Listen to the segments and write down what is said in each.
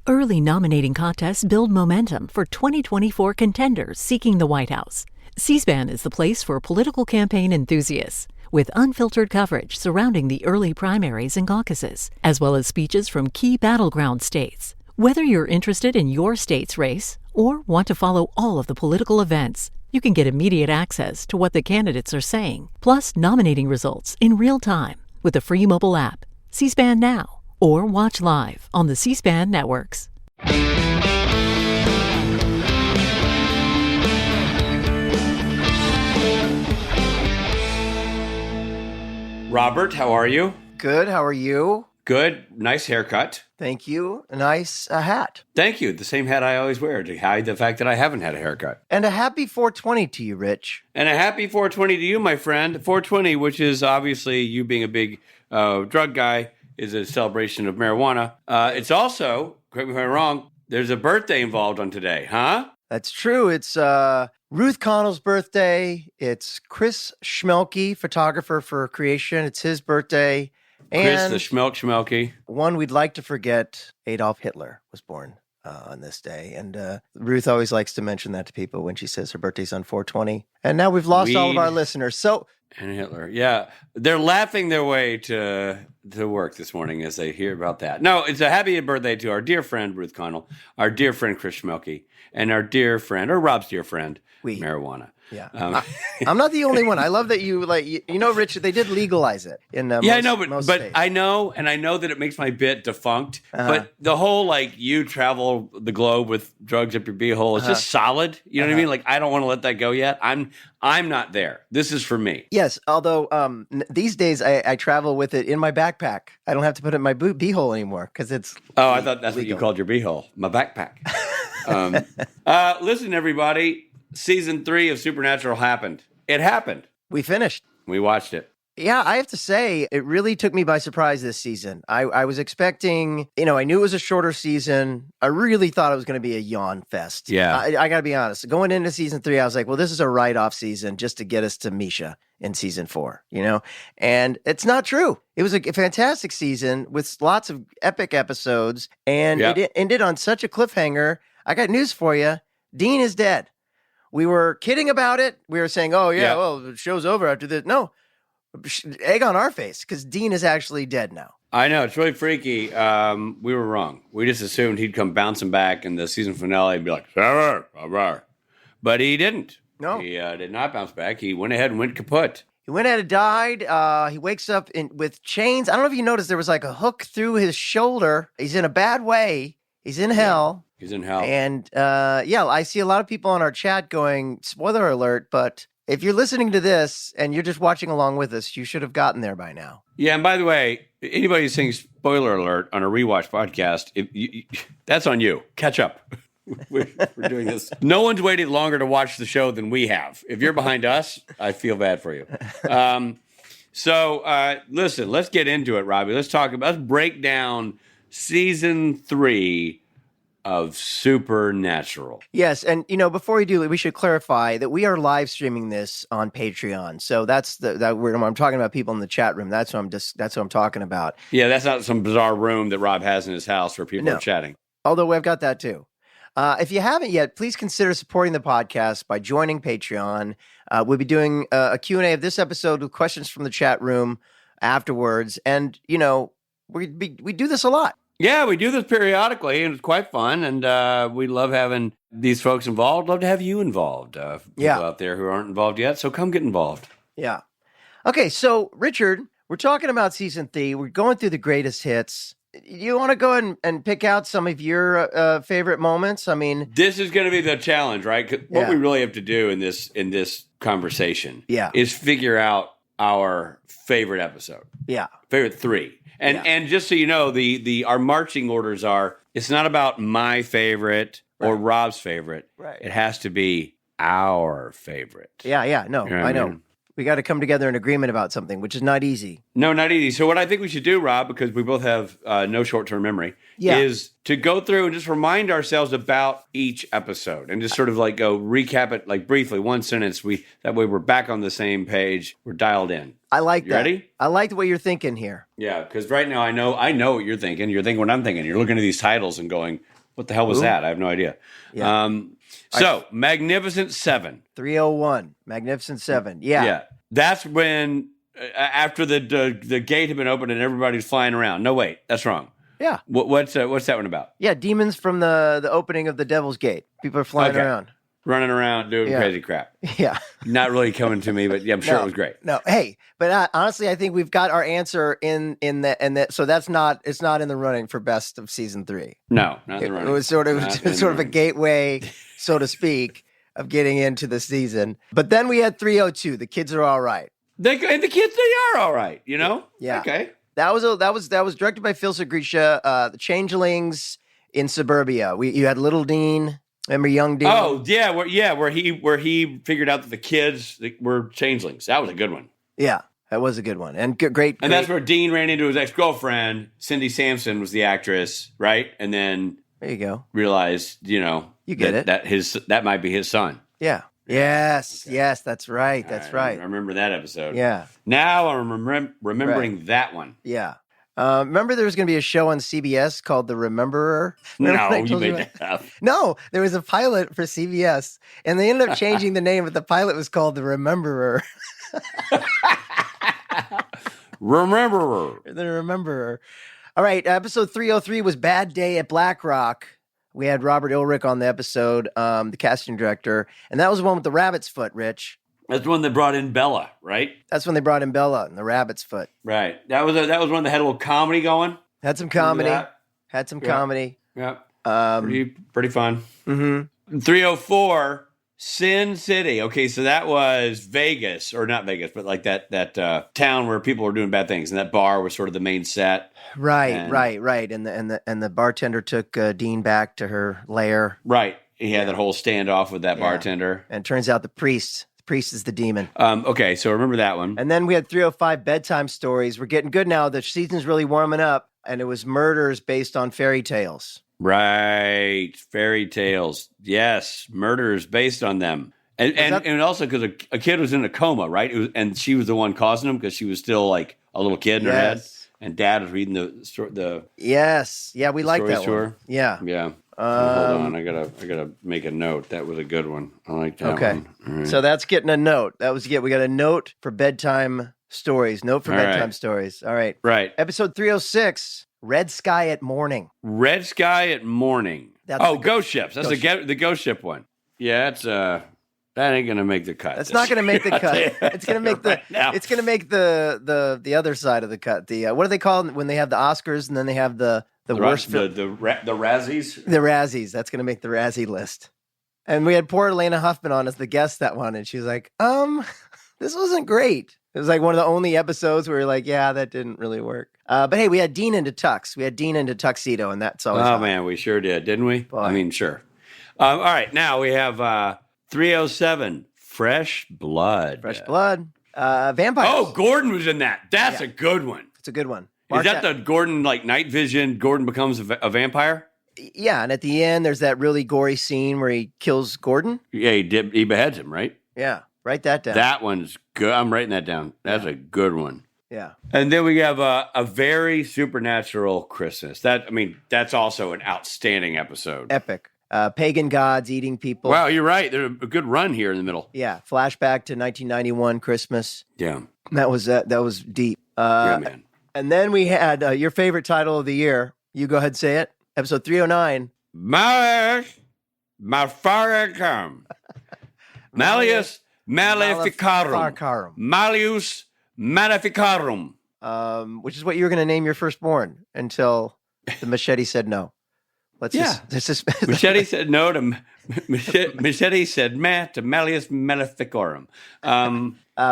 Early nominating contests build momentum for 2024 contenders seeking the White House. C-SPAN is the place for political campaign enthusiasts, with unfiltered coverage surrounding the early primaries and caucuses, as well as speeches from key battleground states. Whether you're interested in your state's race or want to follow all of the political events, you can get immediate access to what the candidates are saying, plus nominating results in real time with the free mobile app, C-SPAN Now, or watch live on the C-SPAN networks. Robert, how are you? Good. How are you? Good. Nice haircut. Thank you. A nice hat. Thank you. The same hat I always wear to hide the fact that I haven't had a haircut. And a happy 420 to you, Rich. And a happy 420 to you, my friend. 420, which is obviously you being a big drug guy, is a celebration of marijuana. It's also, correct me if I'm wrong, there's a birthday involved on today, huh? That's true. It's Ruth Connell's birthday. It's Chris Schmelke, photographer for Creation. It's his birthday. Chris the Schmelke. One we'd like to forget, Adolf Hitler was born on this day. And Ruth always likes to mention that to people when she says her birthday's on 420. And now we've lost all of our listeners. And Hitler. Yeah. They're laughing their way to work this morning as they hear about that. No, it's a happy birthday to our dear friend, Ruth Connell, our dear friend, Chris Schmelke, and our dear friend, or Rob's dear friend, marijuana. Yeah. I'm not the only one. I love that you Rich, they did legalize it in I know, but states. I know that it makes my bit defunct, but the whole, you travel the globe with drugs up your beehole is just solid. You know what I mean? Like, I don't want to let that go yet. I'm not there. This is for me. Yes. Although these days I travel with it in my backpack. I don't have to put it in my beehole anymore because it's I thought that's legal. What you called your beehole. My backpack. Listen, everybody. Season 3 of Supernatural happened. It happened. We finished. We watched it. Yeah, I have to say, it really took me by surprise this season. I was expecting, I knew it was a shorter season. I really thought it was going to be a yawn fest. Yeah. I got to be honest. Going into season 3, I was like, well, this is a write-off season just to get us to Misha in season 4, And it's not true. It was a fantastic season with lots of epic episodes, and it ended on such a cliffhanger. I got news for you. Dean is dead. We were kidding about it. We were saying, well, the show's over after this. No, egg on our face, because Dean is actually dead now. I know. It's really freaky. We were wrong. We just assumed he'd come bouncing back in the season finale and be like, but he didn't. No. He did not bounce back. He went ahead and went kaput. He went ahead and died. He wakes up with chains. I don't know if you noticed, there was like a hook through his shoulder. He's in a bad way. He's in hell. He's in hell. And I see a lot of people on our chat going, spoiler alert, but if you're listening to this and you're just watching along with us, you should have gotten there by now. Yeah, and by the way, anybody who's saying spoiler alert on a rewatch podcast, that's on you. Catch up. We're doing this. No one's waited longer to watch the show than we have. If you're behind us, I feel bad for you. Listen, let's get into it, Robbie. Let's break down season 3 of Supernatural. Yes, and before we do, we should clarify that we are live streaming this on Patreon. So that's when I'm talking about people in the chat room. That's what I'm talking about. Yeah, that's not some bizarre room that Rob has in his house where people are chatting. Although I've got that too. If you haven't yet, please consider supporting the podcast by joining Patreon. We'll be doing a Q&A of this episode with questions from the chat room afterwards. And, we do this a lot. Yeah, we do this periodically, and it's quite fun. And we love having these folks involved. Love to have you involved. People out there who aren't involved yet. So come get involved. Yeah. Okay, so Richard, we're talking about season 3. We're going through the greatest hits. You want to go and pick out some of your favorite moments? I mean, this is going to be the challenge, right? 'Cause what we really have to do in this conversation is figure out our favorite episode. Yeah. Favorite 3. And just so you know, our marching orders are, it's not about my favorite or Rob's favorite. Right. It has to be our favorite. Yeah. No, I know. We got to come together in agreement about something, which is not easy. No, not easy. So what I think we should do, Rob, because we both have no short-term memory, is to go through and just remind ourselves about each episode and just sort of go recap it briefly, one sentence. That way we're back on the same page. We're dialed in. I like that. Ready? I like the way you're thinking here. Yeah, because right now I know what you're thinking. You're thinking what I'm thinking. You're looking at these titles and going, What the hell was that? I have no idea. Yeah. So Magnificent Seven. 301. Magnificent Seven. Yeah. Yeah. That's when after the gate had been opened and everybody's flying around. No, wait, that's wrong. Yeah. What's that one about? Yeah, demons from the opening of the Devil's Gate. People are flying around. Running around doing crazy crap. Yeah. Not really coming to me, but yeah, I'm sure it was great. No, hey, but honestly, I think we've got our answer in that. So it's not in the running for best of season 3. No, not in the running. It was sort of a gateway, so to speak, of getting into the season. But then we had 302. The kids are all right. The kids, they are all right. You know. Yeah. Okay. That was directed by Phil Segrisha. The Changelings in Suburbia. You had Little Dean. Remember Young Dean? Oh yeah, where he figured out that the kids were changelings. That was a good one. Yeah, that was a good one, and great. And that's where Dean ran into his ex-girlfriend. Cindy Sampson was the actress, right? And then there you go. Realized, you get it. That might be his son. Yeah. Yes. Okay. Yes, that's right. That's right. I remember that episode. Yeah. Now I'm remembering that one. Yeah. Remember there was going to be a show on CBS called The Rememberer? No, you made that up. No, there was a pilot for CBS, and they ended up changing the name, but the pilot was called The Rememberer. Rememberer. The Rememberer. All right, episode 303 was Bad Day at Black Rock. We had Robert Ulrich on the episode, the casting director, and that was the one with the rabbit's foot, Rich. That's the one that brought in Bella, right? That's when they brought in Bella and the rabbit's foot. Right. That was one that had a little comedy going. Had some comedy. Comedy. Yeah. Pretty fun. Mm-hmm. 304, Sin City. Okay, so that was Vegas, or not Vegas, but like that town where people were doing bad things, and that bar was sort of the main set. Right. And the bartender took Dean back to her lair. Right. He had that whole standoff with that bartender. And it turns out the priest is the demon. Okay, so remember that one. And then we had 305 bedtime stories. We're getting good now. The season's really warming up, and it was murders based on fairy tales. Right, fairy tales. Yes, murders based on them. And also because a kid was in a coma, right? And she was the one causing them because she was still like a little kid in her head. And Dad was reading the Yes, yeah, we like that one. Yeah. Hold on, I gotta make a note. That was a good one. I like that one. Right. So that's getting a note. We got a note for bedtime stories. Bedtime stories. All right. Right. Episode 306, Red Sky at Morning. Red Sky at Morning. Ghost Ships. That's the Ghost Ship one. Yeah, it's that ain't gonna make the cut. It's not gonna make the cut. It's gonna make It's gonna make the other side of the cut. The what do they call it when they have the Oscars and then they have the worst the Razzies? The Razzies. That's going to make the Razzie list. And we had poor Elena Huffman on as the guest that one. And she was like, this wasn't great. It was like one of the only episodes where you're like, yeah, that didn't really work. But hey, we had Dean into tux. We had Dean into tuxedo, and that's always fun. Man, we sure did, didn't we? Boy. I mean, sure. All right, now we have 307, Fresh Blood. Fresh Blood. Vampires. Oh, Gordon was in that. That's a good one. It's a good one. Is that the Gordon, like night vision, Gordon becomes a vampire? Yeah, and at the end, there's that really gory scene where he kills Gordon. Yeah, he beheads him, right? Yeah, write that down. That one's good. I'm writing that down. That's a good one. Yeah. And then we have a very supernatural Christmas. That's also an outstanding episode. Epic. Pagan gods eating people. Wow, you're right. There's a good run here in the middle. Yeah, flashback to 1991 Christmas. Yeah. That was deep. Yeah, man. And then we had your favorite title of the year. You go ahead and say it. Episode 309. Malleus Maleficarum. Malleus Maleficarum. Malleus Maleficarum. Which is what you were going to name your firstborn until the machete said no. Machete said no to Machete said meh to Malleus Maleficarum.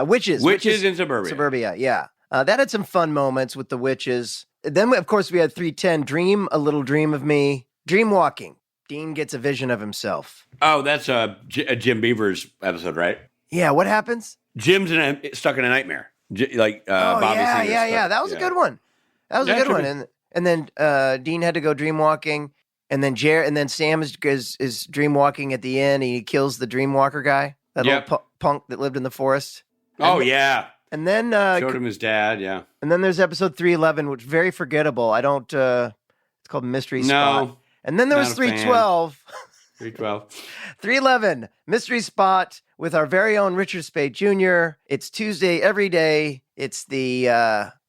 Witches in Suburbia. Suburbia, yeah. That had some fun moments with the witches. Then, of course, we had 310, Dream a Little Dream of Me. Dream walking. Dean gets a vision of himself. Oh, that's a Jim Beavers episode, right? Yeah, what happens? Jim's stuck in a nightmare. Bobby Seger's yeah. That was a good one. That was a good one. And then Dean had to go dream walking. And then Sam is dream walking at the end. And he kills the dream walker guy, that little punk that lived in the forest. And then showed him his dad. Yeah. And then there's episode 311, which is very forgettable. It's called Mystery Spot. And then there was 312. 312. 311, Mystery Spot with our very own Richard Spade Jr. It's Tuesday every day. It's the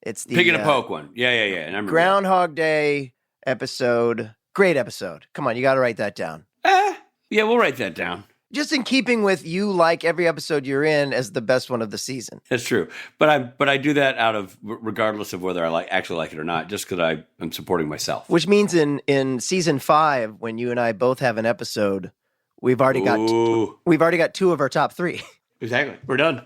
Pig and a Poke one. Yeah. And I Groundhog Day episode. Great episode. Come on, you got to write that down. Yeah, we'll write that down. Just in keeping with you like every episode you're in as the best one of the season. That's true. But I do that out of regardless of whether I actually like it or not, just because I am supporting myself. Which means in season 5, when you and I both have an episode, we've already got 2 of our top 3. Exactly. We're done.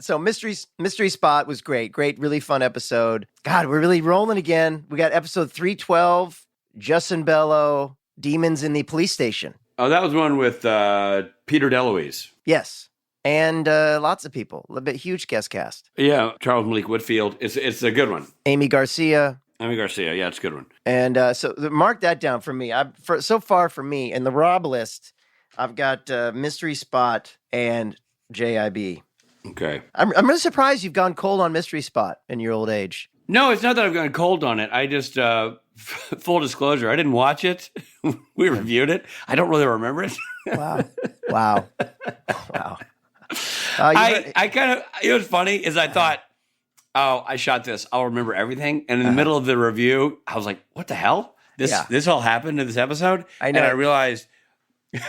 So Mystery Spot was great. Great, really fun episode. God, we're really rolling again. We got episode 312, Justin Bello, Demons in the Police Station. Oh, that was one with Peter DeLuise. Yes. And lots of people. A bit huge guest cast. Yeah, Charles Malik Whitfield. It's a good one. Amy Garcia. Yeah, it's a good one. And so mark that down for me. So far for me, in the Rob list, I've got Mystery Spot and JIB. Okay. I'm really surprised you've gone cold on Mystery Spot in your old age. No, it's not that I've gone cold on it. I just, full disclosure, I didn't watch it. We reviewed it. I don't really remember it. Wow. I kind of, it was funny is I thought, oh, I shot this. I'll remember everything. And in the middle of the review, I was like, what the hell? This all happened in this episode? I know. And I realized I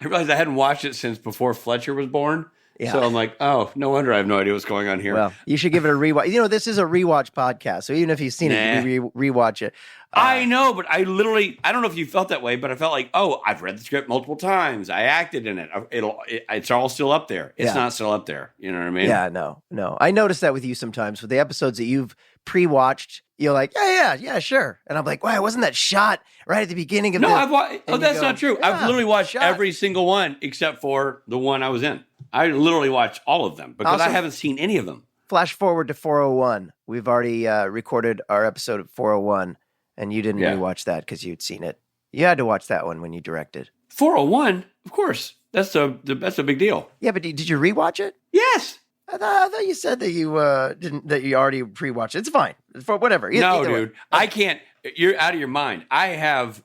hadn't watched it since before Fletcher was born. Yeah. So I'm like, oh, no wonder I have no idea what's going on here. Well, you should give it a rewatch. You know, this is a rewatch podcast. So even if you've seen it, you rewatch it. I know, but I don't know if you felt that way, but I felt like, oh, I've read the script multiple times. I acted in it. It's all still up there. It's not still up there. You know what I mean? Yeah, no. I notice that with you sometimes. With the episodes that you've pre-watched, you're like, yeah, sure. And I'm like, wow, wasn't that shot right at the beginning of that's not true. I've literally watched every single one except for the one I was in. I literally watched all of them because I haven't seen any of them. Flash forward to 401. We've already recorded our episode of 401, and you didn't rewatch that because you'd seen it. You had to watch that one when you directed. 401? Of course. That's a big deal. Yeah, but did you rewatch it? Yes. I thought you said that you didn't. That you already pre-watched it. It's fine. For whatever. No, dude. I can't. You're out of your mind. I have.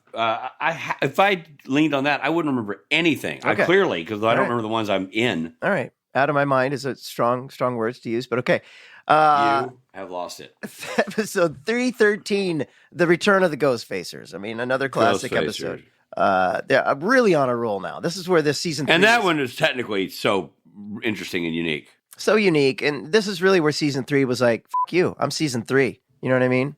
If I leaned on that, I wouldn't remember anything. Okay. Clearly, because I don't remember the ones I'm in. All right. Out of my mind is a strong words to use, but okay. You have lost it. Episode 313, The Return of the Ghostfacers. I mean, another classic episode. They're really on a roll now. This is where this season 3 and that one is technically so interesting and unique. So unique. And this is really where season 3 was like, F you, I'm season 3. You know what I mean?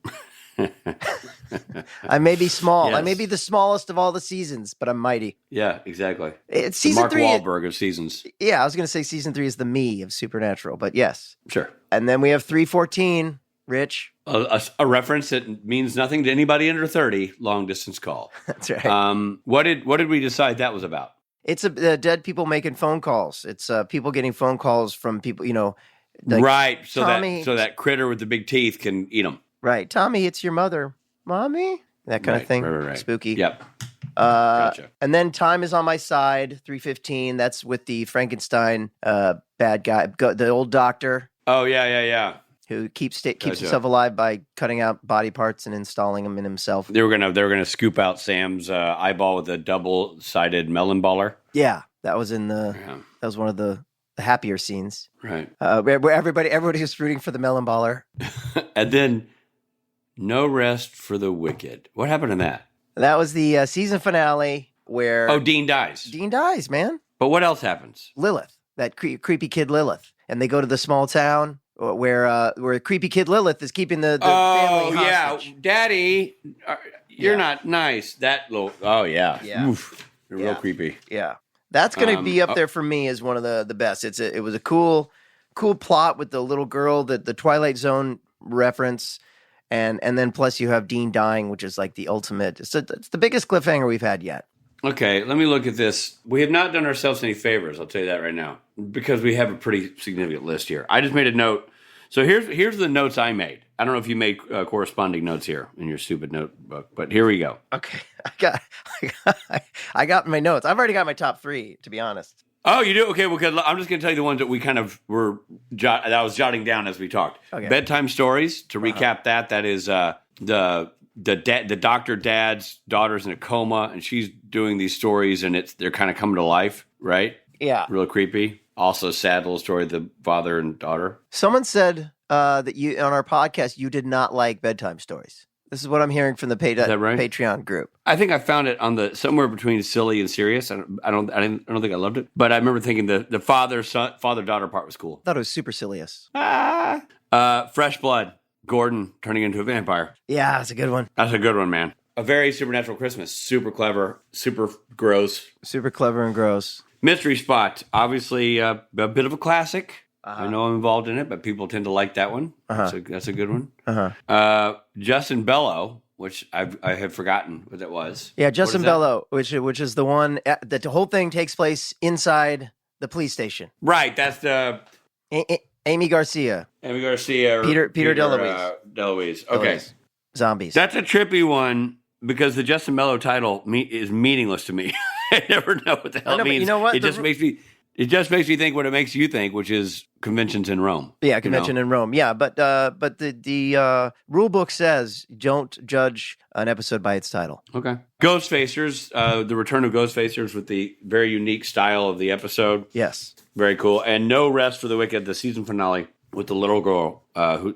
I may be small. Yes. I may be the smallest of all the seasons, but I'm mighty. Yeah, exactly. It's season Mark 3. Wahlberg of seasons. Yeah, I was going to say season 3 is the me of Supernatural, but yes. Sure. And then we have 314, Rich. A reference that means nothing to anybody under 30, long distance call. That's right. What did we decide that was about? It's dead people making phone calls. It's people getting phone calls from people, you know. Like, right. So Tommy, that critter with the big teeth can eat them. Right. Tommy, it's your mother. Mommy? That kind of thing. Right. Spooky. Yep. Gotcha. And then Time is on My Side, 315. That's with the Frankenstein bad guy, the old doctor. Oh, yeah. Who keeps himself alive by cutting out body parts and installing them in himself. They were gonna scoop out Sam's eyeball with a double-sided melon baller. Yeah, that was that was one of the happier scenes. Right. Where everybody was rooting for the melon baller. And then No Rest for the Wicked. What happened in that? That was the season finale where Dean dies. Dean dies, man. But what else happens? Lilith, that creepy kid Lilith, and they go to the small town where creepy kid Lilith is keeping the family hostage. Yeah, Daddy, you're not nice. That little. Oh yeah. Oof, you're real creepy. Yeah, that's gonna be up there for me as one of the best. It was a cool plot with the little girl, the Twilight Zone reference. And then plus you have Dean dying, which is like the ultimate. It's the biggest cliffhanger we've had yet. Okay, let me look at this. We have not done ourselves any favors, I'll tell you that right now, because we have a pretty significant list here. I just made a note. So here's the notes I made. I don't know if you made corresponding notes here in your stupid notebook, but here we go. Okay, I got my notes. I've already got my top 3, to be honest. Oh, you do? Okay, well, I'm just going to tell you the ones that we kind of that I was jotting down as we talked. Okay. Bedtime stories, to recap that is the the doctor dad's daughter's in a coma, and she's doing these stories, and they're kind of coming to life, right? Yeah. Real creepy. Also, sad little story of the father and daughter. Someone said that you on our podcast you did not like bedtime stories. This is what I'm hearing from the Is that right? Patreon group. I think I found it on the somewhere between silly and serious. I don't think I loved it, but I remember thinking the father daughter part was cool. I thought it was super sillious. Fresh Blood. Gordon turning into a vampire. Yeah, that's a good one. That's a good one, man. A very supernatural Christmas. Super clever. Super gross. Super clever and gross. Mystery Spot. Obviously, a bit of a classic. I know I'm involved in it, but people tend to like that one. That's a good one. Justin Bello, which I have forgotten what that was. Yeah, Justin Bello, which is the one that the whole thing takes place inside the police station. Right. That's the Amy Garcia. Peter DeLuise. DeLuise. Okay. DeLuise. Zombies. That's a trippy one because the Justin Bello title is meaningless to me. I never know what the hell it means. You know what? It just makes me think what it makes you think, which is conventions in Rome. Yeah, convention in Rome. Yeah, but the rule book says don't judge an episode by its title. Okay. Ghostfacers, the return of Ghostfacers with the very unique style of the episode. Yes. Very cool. And No Rest for the Wicked, the season finale with the little girl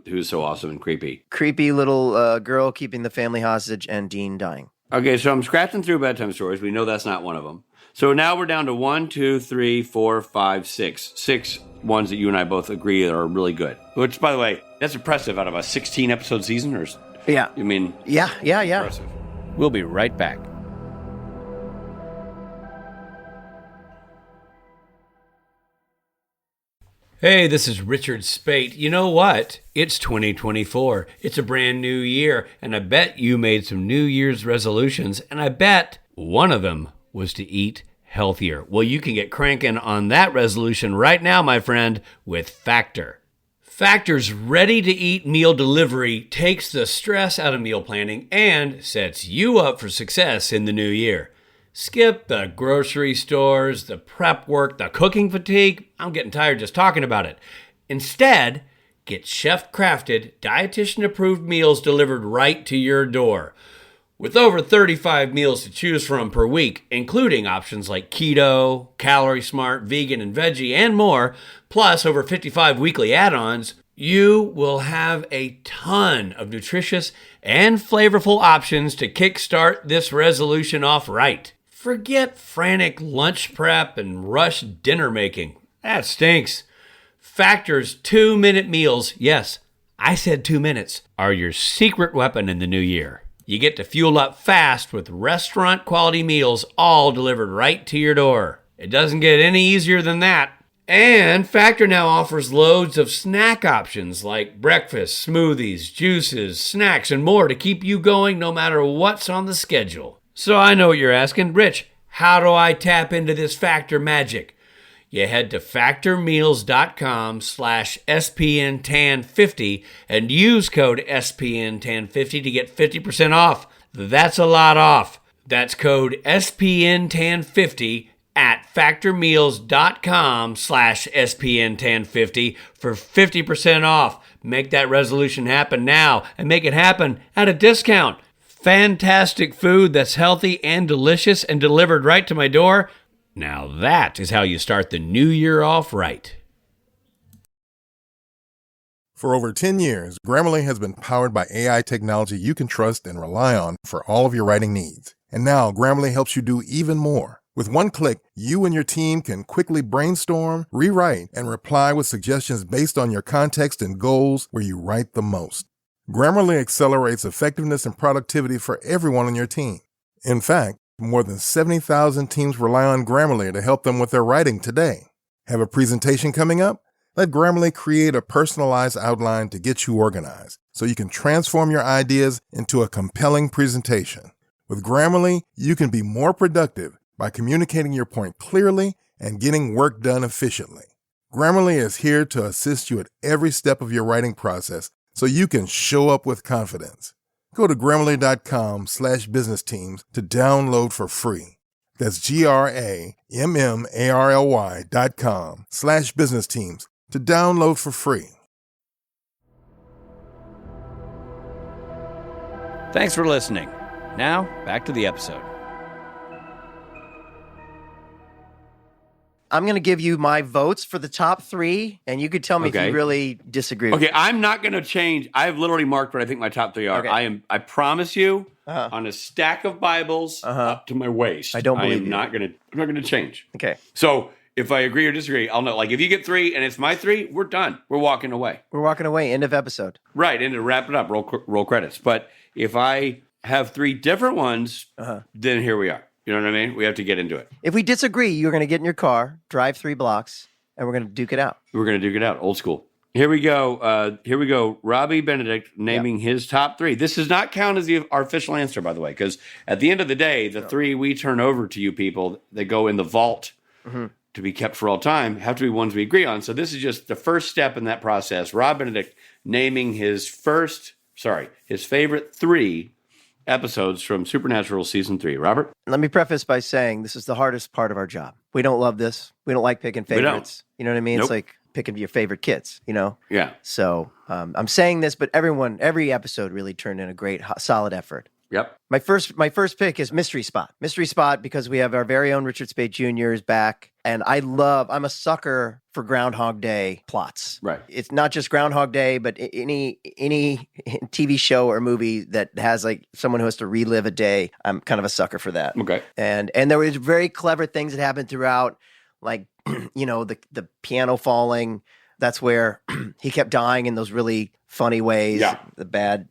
who's so awesome and creepy. Creepy little girl keeping the family hostage and Dean dying. Okay, so I'm scratching through bedtime stories. We know that's not one of them. So now we're down to 1, 2, 3, 4, 5, 6. 6 ones that you and I both agree are really good. Which, by the way, that's impressive out of a 16-episode season. Or yeah, I mean, yeah. Impressive. We'll be right back. Hey, this is Richard Spate. You know what? It's 2024. It's a brand new year, and I bet you made some New Year's resolutions, and I bet one of them was to eat healthier. Well, you can get cranking on that resolution right now, my friend, with Factor. Factor's ready-to-eat meal delivery takes the stress out of meal planning and sets you up for success in the new year. Skip the grocery stores, the prep work, the cooking fatigue. I'm getting tired just talking about it. Instead, get chef-crafted, dietitian-approved meals delivered right to your door. With over 35 meals to choose from per week, including options like keto, calorie smart, vegan, and veggie, and more, plus over 55 weekly add-ons, you will have a ton of nutritious and flavorful options to kickstart this resolution off right. Forget frantic lunch prep and rush dinner making. That stinks. Factor's 2-minute meals, yes, I said 2 minutes, are your secret weapon in the new year. You get to fuel up fast with restaurant-quality meals all delivered right to your door. It doesn't get any easier than that. And Factor now offers loads of snack options like breakfast, smoothies, juices, snacks, and more to keep you going no matter what's on the schedule. So I know what you're asking. Rich, how do I tap into this Factor magic? You head to factormeals.com/SPNTAN50 and use code SPNTAN50 to get 50% off. That's a lot off. That's code SPNTAN50 at factormeals.com/SPNTAN50 for 50% off. Make that resolution happen now and make it happen at a discount. Fantastic food that's healthy and delicious and delivered right to my door. Now that is how you start the new year off right. For over 10 years, Grammarly has been powered by AI technology you can trust and rely on for all of your writing needs. And now Grammarly helps you do even more. With one click, you and your team can quickly brainstorm, rewrite, and reply with suggestions based on your context and goals where you write the most. Grammarly accelerates effectiveness and productivity for everyone on your team. In fact, more than 70,000 teams rely on Grammarly to help them with their writing today. Have a presentation coming up? Let Grammarly create a personalized outline to get you organized so you can transform your ideas into a compelling presentation. With Grammarly, you can be more productive by communicating your point clearly and getting work done efficiently. Grammarly is here to assist you at every step of your writing process so you can show up with confidence. Go to Grammarly.com/businessteams to download for free. That's GRAMMARLY.com/businessteams to download for free. Thanks for listening. Now, back to the episode. I'm going to give you my votes for the top 3, and you could tell me if you really disagree with Okay, I'm not going to change. I've literally marked what I think my top 3 are. Okay. I promise you, on a stack of Bibles up to my waist. I don't believe I'm you. not going to change. Okay. So if I agree or disagree, I'll know. Like if you get 3 and it's my 3, we're done. We're walking away. We're walking away. End of episode. Right, and to wrap it up, roll credits. But if I have 3 different ones, then here we are. You know what I mean? We have to get into it. If we disagree, you're going to get in your car, drive 3 blocks, and we're going to duke it out. We're going to duke it out. Old school. Here we go. Robbie Benedict naming his top 3. This does not count as our official answer, by the way, because at the end of the day, the 3 we turn over to you people that go in the vault to be kept for all time have to be ones we agree on. So this is just the first step in that process. Rob Benedict naming his favorite 3 episodes from Supernatural Season 3. Robert? Let me preface by saying this is the hardest part of our job. We don't love this. We don't like picking favorites. You know what I mean? Nope. It's like picking your favorite kids, you know? Yeah. So I'm saying this, but every episode really turned in a great, solid effort. Yep. My first pick is Mystery Spot. Mystery Spot because we have our very own Richard Spade Jr. is back, and I'm a sucker for Groundhog Day plots. Right. It's not just Groundhog Day, but any TV show or movie that has like someone who has to relive a day. I'm kind of a sucker for that. Okay. And there was very clever things that happened throughout, like the piano falling. That's where he kept dying in those really funny ways. Yeah. The bad.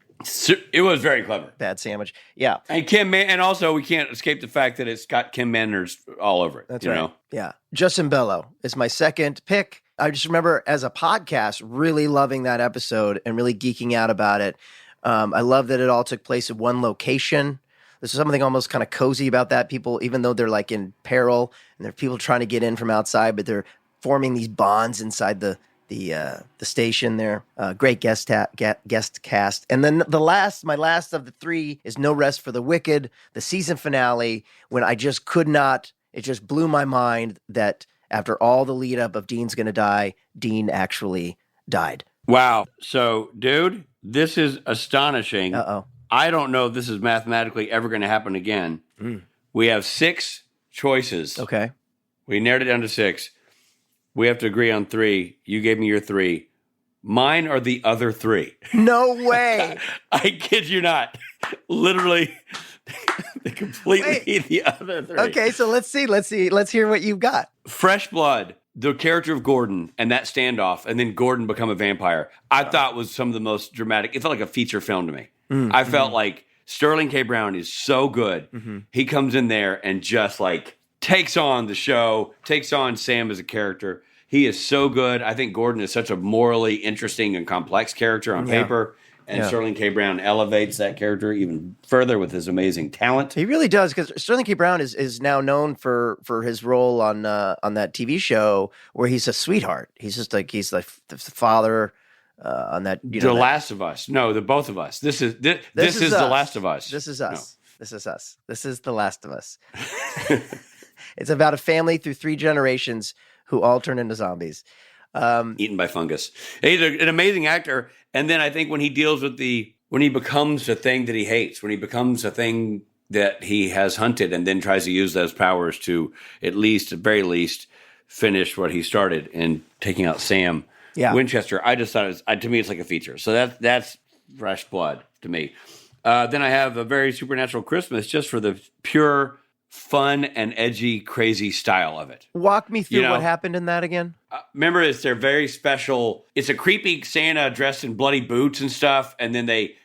It was very clever. Bad sandwich. Yeah. And also we can't escape the fact that it's got Kim Manners all over it. That's you right. know? Yeah. Justin Bellow is my second pick. I just remember as a podcast really loving that episode and really geeking out about it. I love that it all took place in one location. There's something almost kind of cozy about that. People, even though they're like in peril and there are people trying to get in from outside, but they're forming these bonds inside the station there. Great guest cast. And then my last of the 3 is No Rest for the Wicked, the season finale, when I just could not, it just blew my mind that after all the lead up of Dean's going to die, Dean actually died. Wow. So, dude, this is astonishing. Uh-oh. I don't know if this is mathematically ever going to happen again. We have 6 choices. Okay. We narrowed it down to 6. We have to agree on 3. You gave me your 3. Mine are the other 3. No way. I kid you not. Literally, the other 3. Okay, so let's see. Let's hear what you've got. Fresh Blood, the character of Gordon and that standoff, and then Gordon become a vampire, I thought was some of the most dramatic. It felt like a feature film to me. I felt like Sterling K. Brown is so good. He comes in there and just like takes on the show, takes on Sam as a character. He is so good. I think Gordon is such a morally interesting and complex character on paper. And Sterling K. Brown elevates that character even further with his amazing talent. He really does, because Sterling K. Brown is now known for his role on that TV show where he's a sweetheart. He's just like the father on that. The Last of Us. No, the both of us. This is The Last of Us. This is us. No. This is us. This is The Last of Us. It's about a family through 3 generations who all turn into zombies. Eaten by fungus. He's an amazing actor. And then I think when he becomes a thing that he hates, when he becomes a thing that he has hunted and then tries to use those powers to at very least, finish what he started in taking out Sam Winchester. I just thought to me, it's like a feature. So that's Fresh Blood to me. Then I have A Very Supernatural Christmas just for the pure fun and edgy, crazy style of it. Walk me through what happened in that again. Remember, it's their very special. It's a creepy Santa dressed in bloody boots and stuff, and then they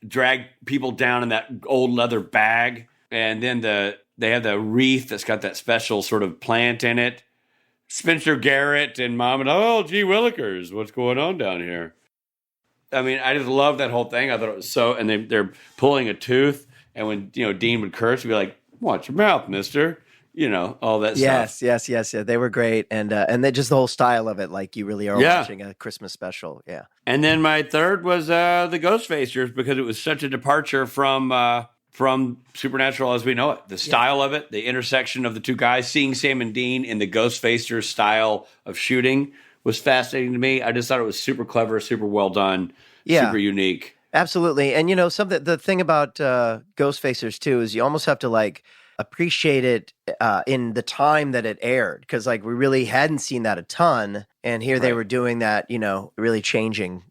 drag people down in that old leather bag, and then they have the wreath that's got that special sort of plant in it. Spencer Garrett and Mom and gee willikers, what's going on down here? I mean, I just love that whole thing. I thought it was so. And they're pulling a tooth, and when Dean would curse, he'd be like, "Watch your mouth, mister." All that stuff. Yes. They were great. And then just the whole style of it, like you really are watching a Christmas special. Yeah. And then my third was the Ghostfacers, because it was such a departure from Supernatural as we know it. The style of it, the intersection of the 2 guys, seeing Sam and Dean in the Ghostfacers style of shooting was fascinating to me. I just thought it was super clever, super well done, super unique. Absolutely. And something, the thing about Ghostfacers too is you almost have to like appreciate it in the time that it aired, because like we really hadn't seen that a ton, and here they were doing that, really changing.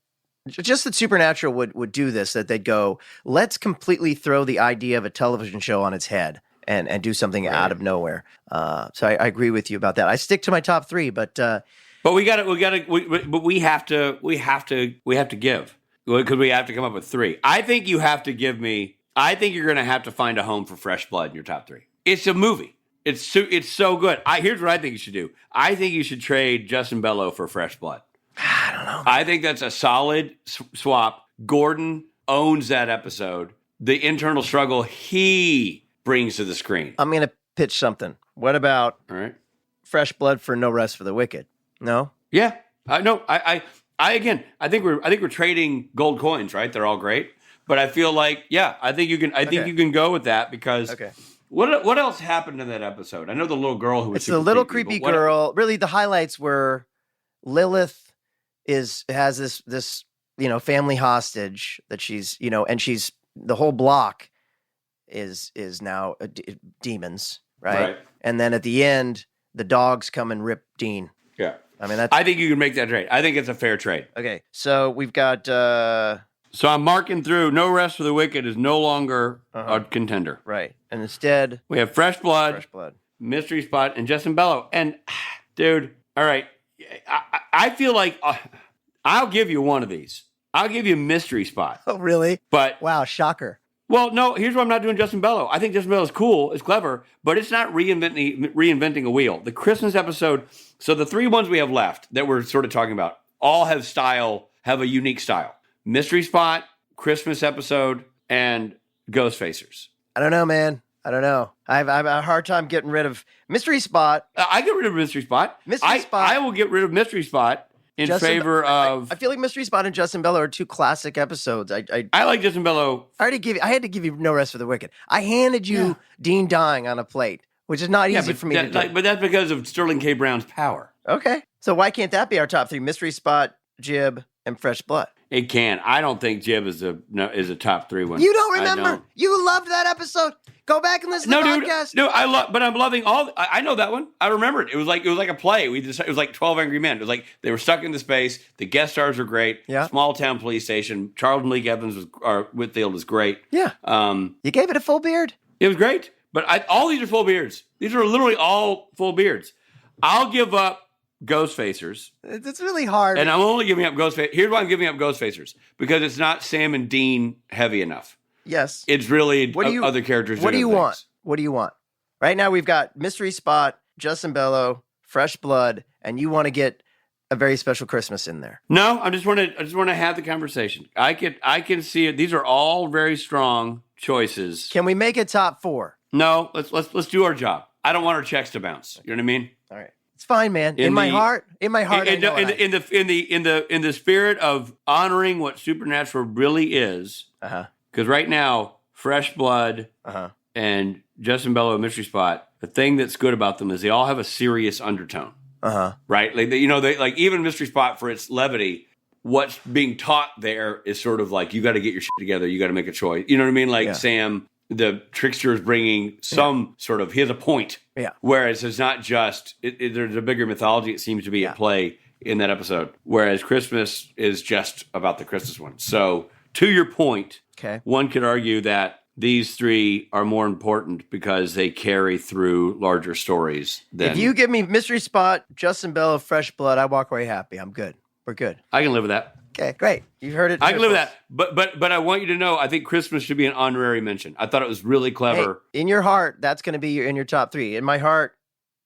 Just that Supernatural would do this, that they'd go, let's completely throw the idea of a television show on its head and do something out of nowhere. So I agree with you about that. I stick to my top 3, but we have to give, because we have to come up with 3. I think you have to give me. I think you're going to have to find a home for Fresh Blood in your top 3. It's a movie. It's so good. Here's what I think you should do. I think you should trade Justin Bellow for Fresh Blood. I don't know. I think that's a solid swap. Gordon owns that episode. The internal struggle he brings to the screen. I'm going to pitch something. What about all right, Fresh Blood for No Rest for the Wicked? No? Yeah. No. I think we're trading gold coins, right? They're all great. But I feel like, I think you can. I think you can go with that because. Okay. What else happened in that episode? I know the little girl who was. It's the little creepy girl. Really, the highlights were Lilith has this family hostage that she's and she's the whole block is now demons, right? And then at the end, the dogs come and rip Dean. Yeah. I mean, I think you can make that trade. I think it's a fair trade. Okay, so we've got. So I'm marking through. No Rest for the Wicked is no longer a contender. Right. And instead, we have Fresh Blood, Mystery Spot, and Justin Bellow. And, dude, all right. I feel like I'll give you one of these. I'll give you Mystery Spot. Oh, really? But wow, shocker. Well, no, here's why I'm not doing Justin Bellow. I think Justin Bellow is cool, it's clever, but it's not reinventing a wheel. The Christmas episode, so the 3 ones we have left that we're sort of talking about, all have a unique style. Mystery Spot, Christmas episode, and Ghostfacers. I don't know, man. I don't know. I have a hard time getting rid of Mystery Spot. I get rid of Mystery Spot. I will get rid of Mystery Spot in favor of. I feel like Mystery Spot and Justin Bellow are 2 classic episodes. I like Justin Bellow. I had to give you No Rest for the Wicked. I handed you Dean dying on a plate, which is not easy for me to do. But that's because of Sterling K. Brown's power. Okay, so why can't that be our top 3? Mystery Spot, Jib, and Fresh Blood. It can. I don't think Jib is a top 3 one. You don't remember? You loved that episode. Go back and listen to the podcast. No, but I'm loving all. I know that one. I remember it. It was like a play. It was like 12 Angry Men. It was like they were stuck into space. The guest stars were great. Yeah. Small town police station. Charlton Lee Evans Whitfield was great. Yeah. You gave it a full beard. It was great. But all these are full beards. These are literally all full beards. I'll give up Ghostfacers. It's really hard. And I'm only giving up Ghostfacers. Here's why I'm giving up Ghostfacers. Because it's not Sam and Dean heavy enough. Yes. It's really other characters. What do you want? What do you want? Right now we've got Mystery Spot, Justin Bellow, Fresh Blood, and you want to get a very special Christmas in there. No, I just want to have the conversation. I can see it. These are all very strong choices. Can we make it top 4? No, let's do our job. I don't want our checks to bounce. You know what I mean? All right. It's fine, man. In my heart. In the spirit of honoring what Supernatural really is. Because right now, Fresh Blood and Justin Bellow and Mystery Spot, the thing that's good about them is they all have a serious undertone. Right? Like like even Mystery Spot, for its levity, what's being taught there is sort of like, you got to get your shit together. You got to make a choice. You know what I mean? Like Sam, the trickster, is bringing some sort of, he has a point. Yeah. Whereas it's not just, there's a bigger mythology, it seems to be at play in that episode. Whereas Christmas is just about the Christmas one. So to your point, one could argue that these 3 are more important because they carry through larger stories. If you give me Mystery Spot, Justin Bellow, Fresh Blood, I walk away happy. I'm good. We're good. I can live with that. Okay, great. You've heard it. I can live with that. But I want you to know, I think Christmas should be an honorary mention. I thought it was really clever. Hey, in your heart, that's going to be in your top 3. In my heart,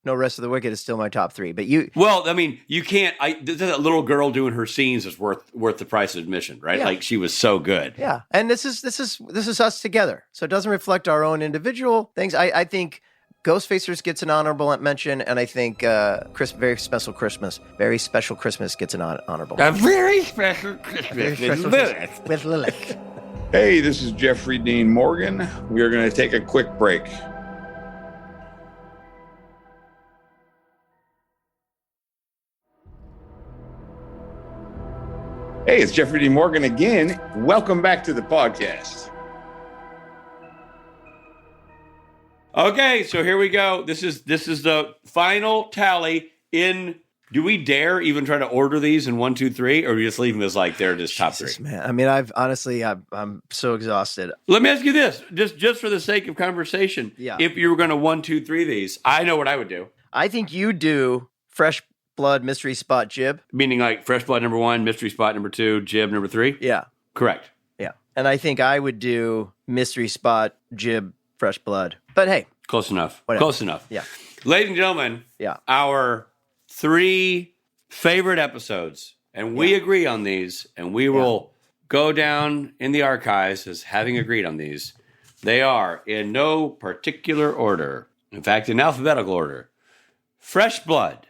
No Rest of the Wicked is still my top 3. But you, well, I mean, you can't. That little girl doing her scenes is worth the price of admission, right? Yeah. Like, she was so good. Yeah, and this is us together. So it doesn't reflect our own individual things. I think Ghostfacers gets an honorable mention, and I think Very Special Christmas gets an honorable. A Very Special Christmas with Lilith. Hey, this is Jeffrey Dean Morgan. We are going to take a quick break. Hey, it's Jeffrey Dean Morgan again. Welcome back to the podcast. Okay, so here we go. This is the final tally in. Do we dare even try to order these in 1, 2, 3, or are we just leaving this like they're just top Jesus, 3? man. I mean, I'm so exhausted. Let me ask you this, just for the sake of conversation. Yeah. If you were going to 1, 2, 3 these, I know what I would do. I think you do Fresh Blood Mystery Spot Jib. Meaning like Fresh Blood number 1, Mystery Spot number 2, Jib number 3? Yeah. Correct. Yeah. And I think I would do Mystery Spot Jib Fresh Blood. But hey. Close enough. Whatever. Close enough. Yeah. Ladies and gentlemen, Yeah. our 3 favorite episodes. And we agree on these, and we will go down in the archives as having agreed on these. They are in no particular order. In fact, in alphabetical order. Fresh Blood,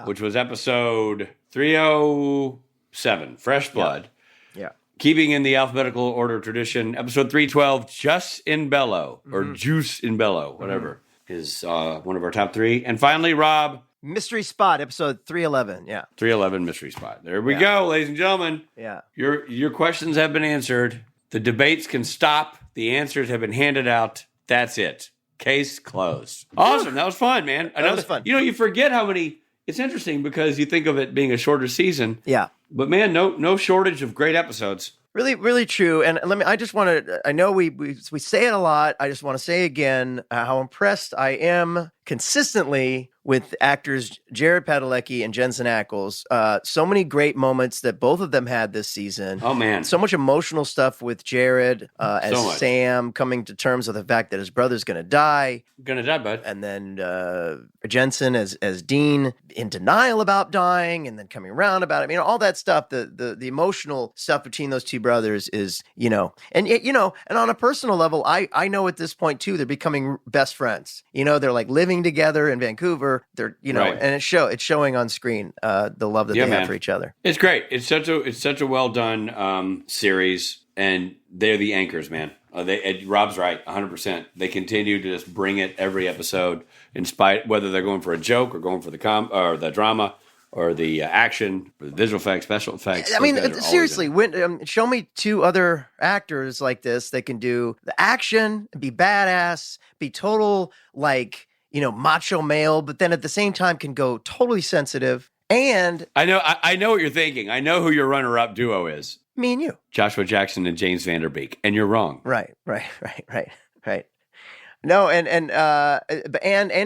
which was episode 307, Fresh Blood. Yeah. Keeping in the alphabetical order tradition, episode 312, Just in Bello, or Juice in Bello, whatever, is one of our top 3. And finally, Rob. Mystery Spot, episode 311. Yeah. 311 Mystery Spot. There we go, ladies and gentlemen. Yeah. Your questions have been answered. The debates can stop. The answers have been handed out. That's it. Case closed. Awesome. That was fun, man. That was fun. You know, you forget how many. It's interesting because you think of it being a shorter season. Yeah. But man, no shortage of great episodes. Really, really true. And I just want to, I know we say it a lot. I just want to say again how impressed I am consistently with actors Jared Padalecki and Jensen Ackles. So many great moments that both of them had this season. Oh, man. So much emotional stuff with Jared as So much. Sam coming to terms with the fact that his brother's going to die. Gonna die, bud. And then Jensen as Dean in denial about dying and then coming around about it. I mean, all that stuff, the emotional stuff between those two brothers is, and on a personal level, I know at this point too, they're becoming best friends. They're like living together in Vancouver. They're, Right. and it's showing on screen the love that they have for each other. It's great. It's such a well done series, and they're the anchors, man. Rob's right, 100%. They continue to just bring it every episode, in spite whether they're going for a joke or going for the drama or the action, or the visual effects, special effects. I mean, Those guys are seriously, always show me 2 other actors like this that can do the action, be badass, be total macho male, but then at the same time can go totally sensitive. And I know what you're thinking. I know who your runner-up duo is. me and you. Joshua Jackson and James Vanderbeek, and you're wrong. Right. No, and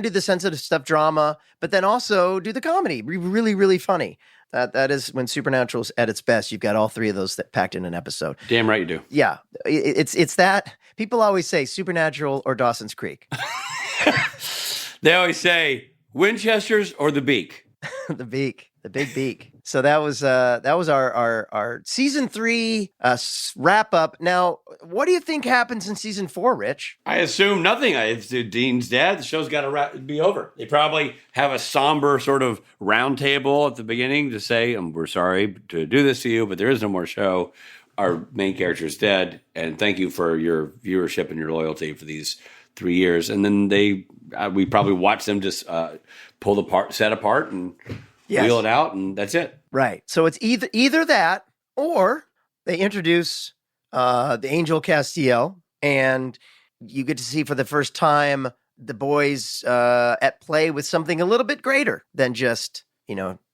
do the sensitive stuff, drama, but then also do the comedy. Really, really funny. That is when Supernatural's at its best. You've got all 3 of those that packed in an episode. Damn right you do. Yeah, it's that. People always say Supernatural or Dawson's Creek. They always say Winchester's or the Beak. The big beak. So that was our season 3 wrap up. Now, what do you think happens in season 4, Rich? I assume nothing. It's Dean's dad. The show's got to be over. They probably have a somber sort of round table at the beginning to say, we're sorry to do this to you, but there is no more show. Our main character is dead, and thank you for your viewership and your loyalty for these 3 years. And then we probably watch them just pull the set apart and wheel it out, and that's it. Right. So it's either that, or they introduce the Angel Castiel, and you get to see for the first time the boys at play with something a little bit greater than just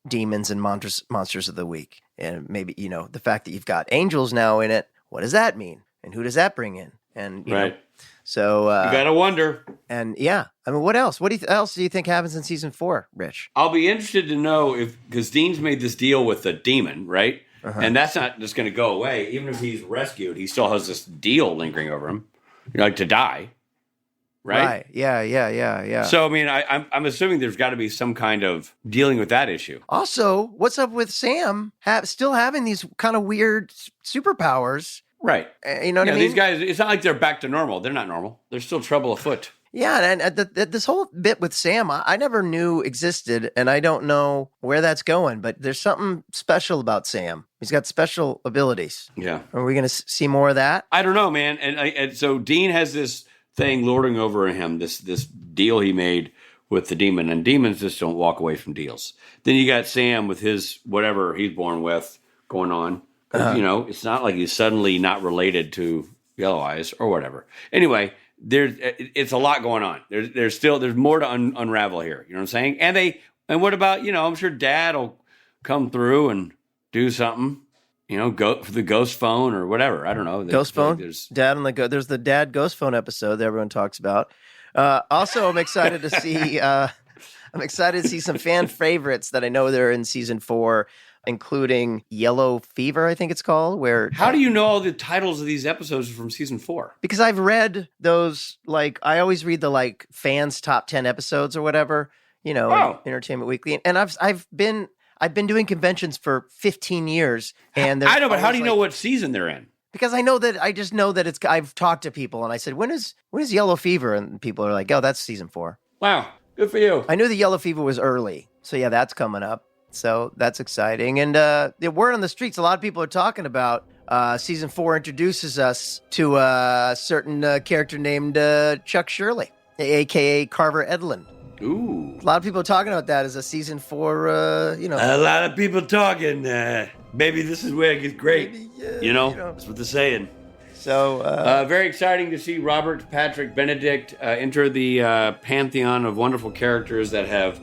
demons and monsters of the week. And maybe the fact that you've got angels now in it. What does that mean? And who does that bring in? And right. So you gotta wonder. And yeah, I mean, what else? What else do you think happens in season 4, Rich? I'll be interested to know because Dean's made this deal with the demon, right? Uh-huh. And that's not just going to go away. Even if he's rescued, he still has this deal lingering over him, to die, right? Right. Yeah. So I mean, I'm assuming there's got to be some kind of dealing with that issue. Also, what's up with Sam still having these kind of weird superpowers? Right. You know what I mean? These guys, it's not like they're back to normal. They're not normal. There's still trouble afoot. Yeah, and this whole bit with Sam, I never knew existed, and I don't know where that's going, but there's something special about Sam. He's got special abilities. Yeah. Are we going to see more of that? I don't know, man. And so Dean has this thing lording over him, this deal he made with the demon, and demons just don't walk away from deals. Then you got Sam with his whatever he's born with going on. It's not like he's suddenly not related to Yellow Eyes or whatever. Anyway, it's a lot going on. There's more to unravel here. You know what I'm saying? And what about, I'm sure Dad will come through and do something. Go for the ghost phone or whatever. I don't know. Ghost phone. Dad on the there's the Dad ghost phone episode that everyone talks about. Also, I'm excited to see. I'm excited to see some fan favorites that I know they're in season 4, including Yellow Fever, I think it's called. How do you know all the titles of these episodes from season 4? Because I've read those. I always read the fans' top 10 episodes or whatever. In Entertainment Weekly, and I've been doing conventions for 15 years, and I know, but how do you know what season they're in? Because I just know that it's. I've talked to people, and I said, "When is Yellow Fever?" And people are like, "Oh, that's season 4." Wow, good for you. I knew the Yellow Fever was early, so yeah, that's coming up. So that's exciting, and the word on the streets. A lot of people are talking about season 4 introduces us to a certain character named Chuck Shirley, aka Carver Edlund. Ooh. A lot of people are talking about that as a season 4, A lot of people talking. Maybe this is where it gets great. Maybe, that's what they're saying. So, very exciting to see Robert Patrick Benedict enter the pantheon of wonderful characters that have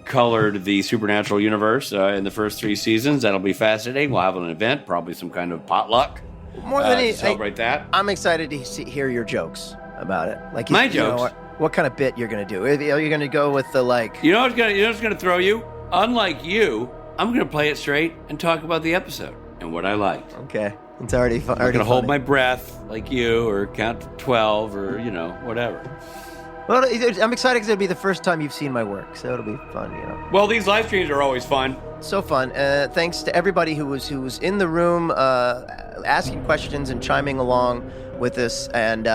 colored the Supernatural universe in the first 3 seasons. That'll be fascinating. We'll have an event, probably some kind of potluck. More than to celebrate that. I'm excited to hear your jokes about it. My jokes. What kind of bit you're going to do? Are you going to go with the You know what's going to throw you? Unlike you, I'm going to play it straight and talk about the episode and what I liked. Okay. It's already fun. I'm not going to hold my breath like you or count to 12 or, whatever. Well, I'm excited because it'll be the first time you've seen my work, so it'll be fun, Well, these live streams are always fun. So fun. Thanks to everybody who was in the room asking questions and chiming along with us. And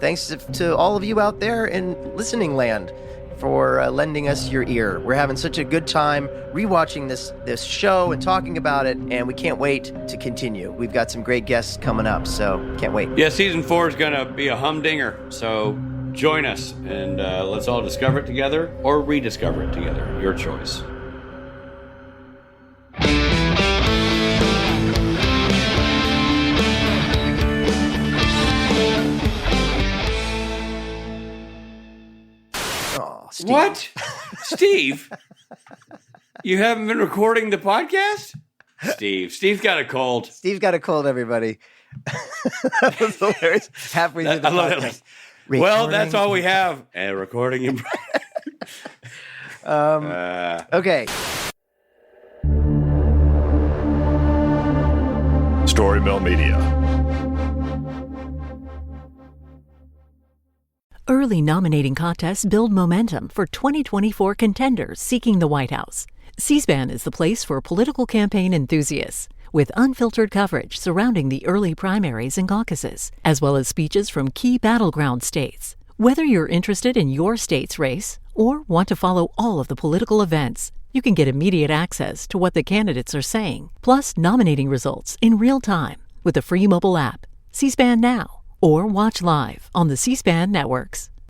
thanks to all of you out there in listening land for lending us your ear. We're having such a good time rewatching this show and talking about it, and we can't wait to continue. We've got some great guests coming up, so can't wait. Yeah, season 4 is going to be a humdinger, so join us, and let's all discover it together or rediscover it together. Your choice. Steve. What? Steve? You haven't been recording the podcast? Steve's got a cold. Steve's got a cold, everybody. That was hilarious. Halfway through the podcast. Well, that's all we have. And recording in Okay. Story Mill Media. Early nominating contests build momentum for 2024 contenders seeking the White House. C-SPAN is the place for political campaign enthusiasts, with unfiltered coverage surrounding the early primaries and caucuses, as well as speeches from key battleground states. Whether you're interested in your state's race or want to follow all of the political events, you can get immediate access to what the candidates are saying, plus nominating results in real time with the free mobile app, C-SPAN Now, or watch live on the C-SPAN networks.